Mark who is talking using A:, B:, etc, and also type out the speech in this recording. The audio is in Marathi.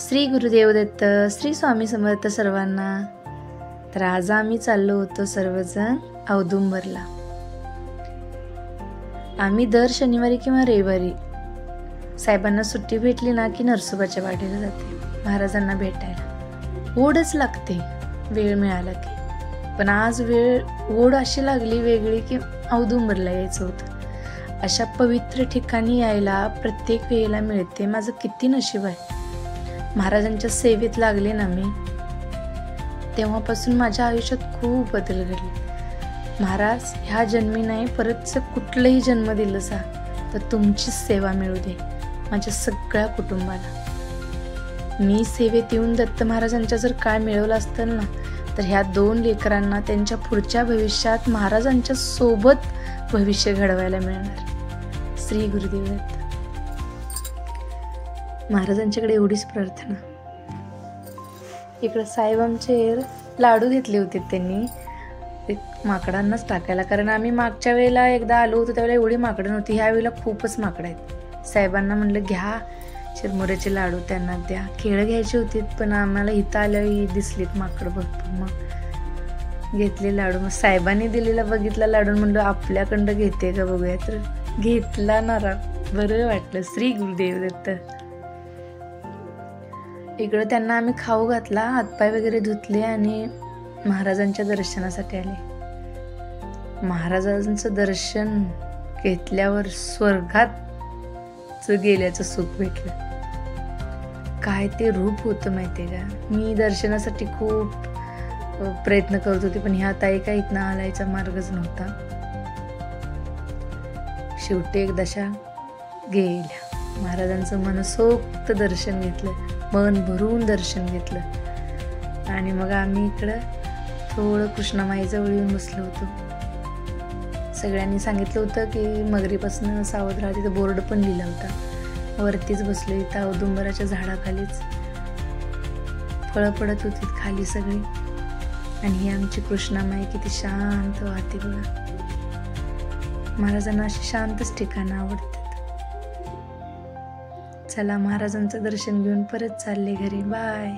A: श्री गुरुदेव दत्त, श्री स्वामी समर्थ सर्वांना. तर आज आम्ही चाललो होतो सर्वजण औदुंबरला. आम्ही दर शनिवारी किंवा रविवारी साहेबांना सुट्टी भेटली ना की नरसोबाच्या वाडीला जाते महाराजांना भेटायला. ओढच लागते वेळ मिळाला की. पण आज ओढ अशी लागली वेगळी की औदुंबरला यायचं होतं. अशा पवित्र ठिकाणी यायला प्रत्येक वेळेला मिळते. माझं किती नशीब आहे. महाराजांच्या सेवेत लागले ना मी, तेव्हापासून माझ्या आयुष्यात खूप बदल घडले. महाराज ह्या जन्मी नाही, परत कुठलाही जन्म दिलं सा तर तुमचीच सेवा मिळू दे माझ्या सगळ्या कुटुंबाला. मी सेवेत येऊन दत्त महाराजांच्या जर काळ मिळवलं असतं ना, तर ह्या 2 लेकरांना त्यांच्या पुढच्या भविष्यात महाराजांच्या सोबत भविष्य घडवायला मिळणार. श्री गुरुदेव दत्त. महाराजांच्याकडे एवढीच प्रार्थना. इकडं साहेब आमचे लाडू घेतले होते त्यांनी माकडांनाच टाकायला, कारण आम्ही मागच्या वेळेला एकदा आलो होतो त्यावेळेला एवढी माकडं नव्हती. ह्या वेळेला खूपच माकडं आहेत. साहेबांना म्हणलं घ्या चिरमुऱ्याचे लाडू, त्यांना द्या. केळं घ्यायची होती पण आम्हाला इथं आल्याही दिसलीत माकडं भरपूर. मग घेतले लाडू. मग साहेबांनी दिलेला बघितला लाडू, म्हणलं आपल्याकडं घेते का बघूया. तर घेतला नारा, बरं वाटलं. श्री गुरुदेव दत्त. इकडं त्यांना आम्ही खाऊ घातला, हातपाय वगैरे धुतले आणि महाराजांच्या दर्शनासाठी आले. महाराजांचं दर्शन घेतल्यावर स्वर्गात गेल्याचं सुख भेटलं. काय ते रूप होतं माहितीये का. मी दर्शनासाठी खूप प्रयत्न करत होते, पण ह्या ताई काही इथनं आलायचा मार्गच नव्हता. शेवटी एकदाशा गेल्या. महाराजांचं मनसोक्त दर्शन घेतलं, मन भरून दर्शन घेतलं. आणि मग आम्ही इकडं थोडं कृष्णामाईजवळ येऊन बसलो होतो. सगळ्यांनी सांगितलं होतं की मगरीपासून सावध राहा. तिथं बोर्ड पण लिहिला होता. वरतीच बसलो इथं औदुंबराच्या झाडाखालीच. फळं पडत होती खाली सगळी. आणि ही आमची कृष्णामाई किती शांत वाहते बघा. महाराजांना अशी शांतच ठिकाणं आवडतात. चला महाराजांचं दर्शन घेऊन परत चालले घरी. बाय.